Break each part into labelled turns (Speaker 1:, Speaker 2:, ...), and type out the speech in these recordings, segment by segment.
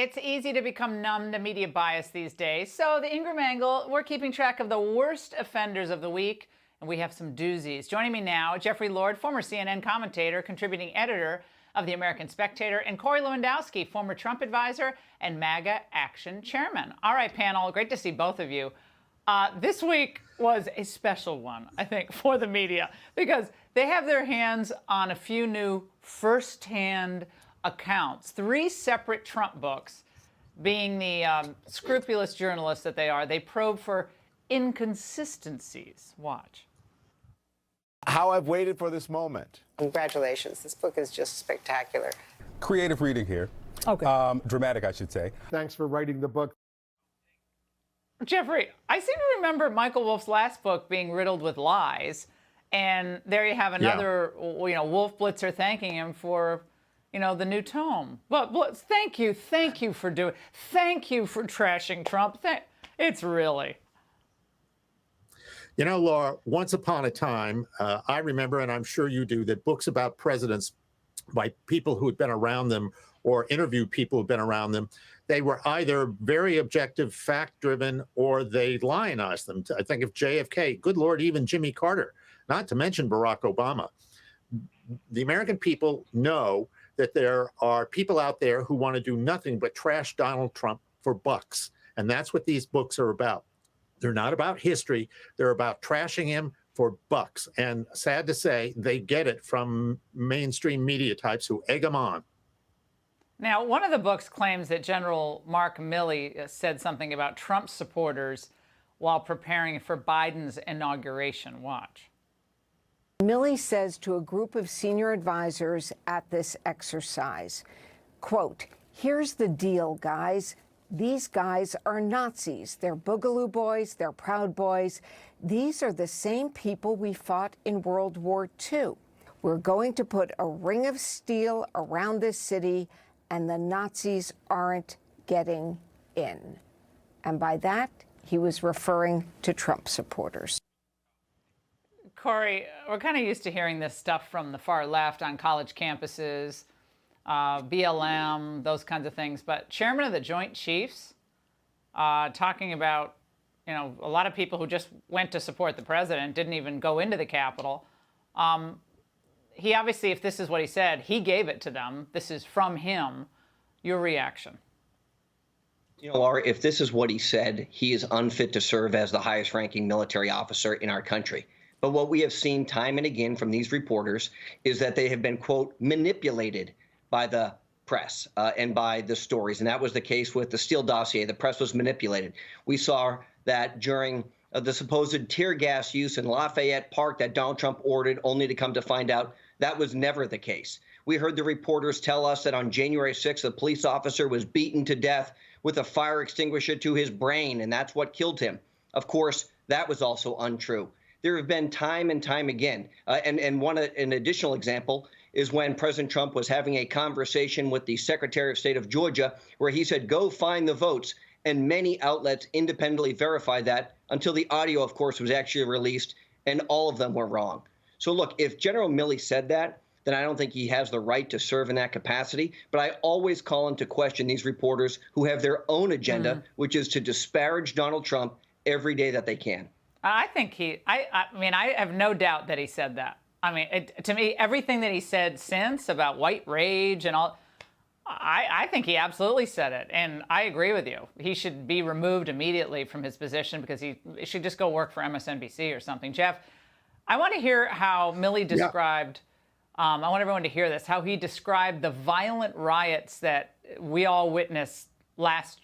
Speaker 1: It's easy to become numb to media bias these days. So, the Ingram Angle, we're keeping track of the worst offenders of the week, and we have some doozies. Joining me now, Jeffrey Lord, former CNN commentator, contributing editor of The American Spectator, and Corey Lewandowski, former Trump advisor and MAGA Action chairman. All right, panel, great to see both of you. This week was a special one, I think, for the media, because they have their hands on a few new first-hand accounts, 3 separate Trump books. Being the scrupulous journalists that they are, they probe for inconsistencies. Watch.
Speaker 2: How I've waited for this moment.
Speaker 3: Congratulations. This book is just spectacular.
Speaker 4: Creative reading here.
Speaker 1: Okay.
Speaker 4: Dramatic, I should say.
Speaker 5: Thanks for writing the book.
Speaker 1: Jeffrey, I seem to remember Michael Wolff's last book being riddled with lies. And there you have another, Wolf Blitzer thanking him for, the new tome. But thank you for trashing Trump. It's really.
Speaker 6: Laura, once upon a time, I remember, and I'm sure you do, that books about presidents by people who had been around them or interviewed people who've been around them, they were either very objective, fact-driven, or they lionized them. I think of JFK, good Lord, even Jimmy Carter, not to mention Barack Obama. The American people know that there are people out there who want to do nothing but trash Donald Trump for bucks. And that's what these books are about. They're not about history. They're about trashing him for bucks. And sad to say, they get it from mainstream media types who egg them on.
Speaker 1: Now, one of the books claims that General Mark Milley said something about Trump supporters while preparing for Biden's inauguration. Watch.
Speaker 3: Milley says to a group of senior advisors at this exercise, quote, "Here's the deal, guys. These guys are Nazis. They're Boogaloo Boys. They're Proud Boys. These are the same people we fought in World War II. We're going to put a ring of steel around this city, and the Nazis aren't getting in." And by that, he was referring to Trump supporters.
Speaker 1: Corey, we're kind of used to hearing this stuff from the far left on college campuses, BLM, those kinds of things. But Chairman of the Joint Chiefs talking about, a lot of people who just went to support the president, didn't even go into the Capitol. He obviously, if this is what he said, he gave it to them. This is from him. Your reaction?
Speaker 7: Laura, if this is what he said, he is unfit to serve as the highest ranking military officer in our country. But what we have seen time and again from these reporters is that they have been, quote, manipulated by the press and by the stories. And that was the case with the Steele dossier. The press was manipulated. We saw that during the supposed tear gas use in Lafayette Park that Donald Trump ordered, only to come to find out that was never the case. We heard the reporters tell us that on January 6th, a police officer was beaten to death with a fire extinguisher to his brain, and that's what killed him. Of course, that was also untrue. There have been time and time again. An additional example is when President Trump was having a conversation with the Secretary of State of Georgia, where he said, "Go find the votes." And many outlets independently verified that until the audio, of course, was actually released, and all of them were wrong. So look, if General Milley said that, then I don't think he has the right to serve in that capacity. But I always call into question these reporters who have their own agenda, which is to disparage Donald Trump every day that they can.
Speaker 1: I think I have no doubt that he said that. To me, everything that he said since about white rage and all, I think he absolutely said it. And I agree with you. He should be removed immediately from his position because he should just go work for MSNBC or something. Jeff, I want to hear how Milley described, I want everyone to hear this, how he described the violent riots that we all witnessed last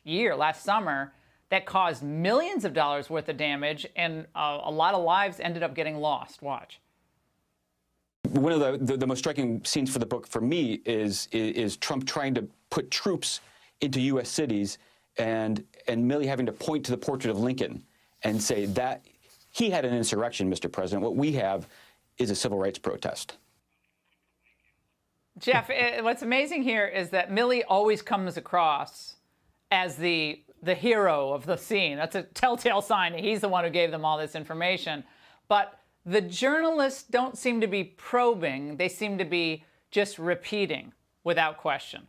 Speaker 1: summer, that caused millions of dollars worth of damage, and a lot of lives ended up getting lost. Watch.
Speaker 8: One of the most striking scenes for the book for me is Trump trying to put troops into U.S. cities and Milley having to point to the portrait of Lincoln and say that he had an insurrection, Mr. President. What we have is a civil rights protest.
Speaker 1: Jeff, what's amazing here is that Milley always comes across as the hero of the scene. That's a telltale sign. He's the one who gave them all this information. But the journalists don't seem to be probing. They seem to be just repeating without question.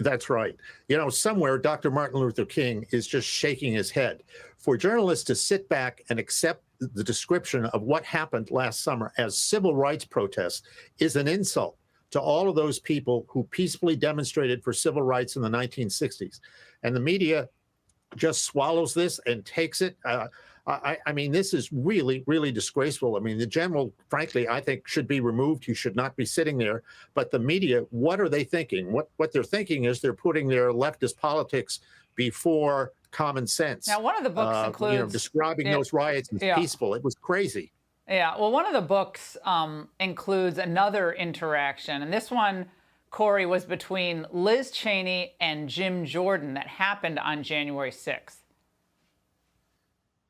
Speaker 6: That's right. You know, somewhere Dr. Martin Luther King is just shaking his head. For journalists to sit back and accept the description of what happened last summer as civil rights protests is an insult to all of those people who peacefully demonstrated for civil rights in the 1960s. And the media just swallows this and takes it. I mean, this is really, really disgraceful. I mean, the general, frankly, I think should be removed. He should not be sitting there. But the media, what are they thinking? What they're thinking is they're putting their leftist politics before common sense.
Speaker 1: Now, one of the books includes...
Speaker 6: You know, describing those riots as peaceful. It was crazy.
Speaker 1: Yeah, well, one of the books includes another interaction. And this one, Corey, was between Liz Cheney and Jim Jordan that happened on January 6th.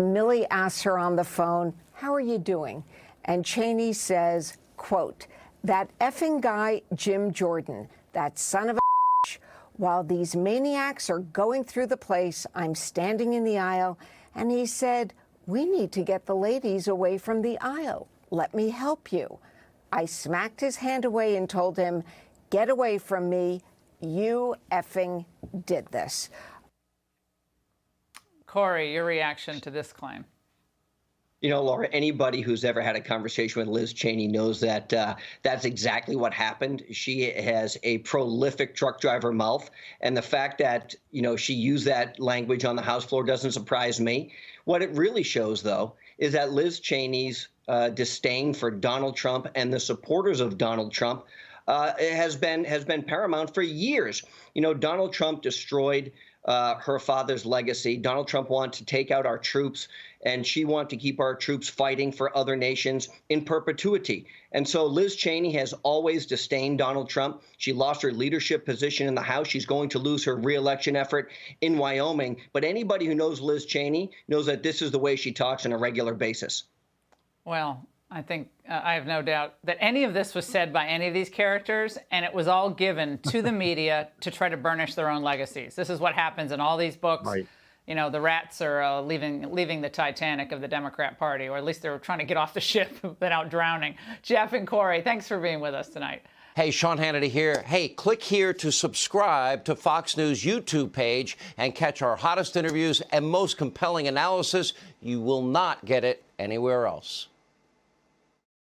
Speaker 3: Milley asks her on the phone, "How are you doing?" And Cheney says, quote, "That effing guy, Jim Jordan, that son of a bitch, while these maniacs are going through the place, I'm standing in the aisle." And he said, "We need to get the ladies away from the aisle. Let me help you." I smacked his hand away and told him, "Get away from me. You effing did this."
Speaker 1: Corey, your reaction to this claim?
Speaker 7: You know, Laura, anybody who's ever had a conversation with Liz Cheney knows that that's exactly what happened. She has a prolific truck driver mouth. And the fact that, you know, she used that language on the House floor doesn't surprise me. What it really shows, though, is that Liz Cheney's disdain for Donald Trump and the supporters of Donald Trump has been paramount for years. You know, Donald Trump destroyed her father's legacy. Donald Trump wanted to take out our troops, and she wanted to keep our troops fighting for other nations in perpetuity. And so Liz Cheney has always disdained Donald Trump. She lost her leadership position in the House. She's going to lose her reelection effort in Wyoming. But anybody who knows Liz Cheney knows that this is the way she talks on a regular basis.
Speaker 1: Well, I think I have no doubt that any of this was said by any of these characters, and it was all given to the media to try to burnish their own legacies. This is what happens in all these books. Right. You know, the rats are leaving the Titanic of the Democrat Party, or at least they're trying to get off the ship without drowning. Jeff and Corey, thanks for being with us tonight.
Speaker 5: Hey, Sean Hannity here. Hey, click here to subscribe to Fox News YouTube page and catch our hottest interviews and most compelling analysis. You will not get it anywhere else.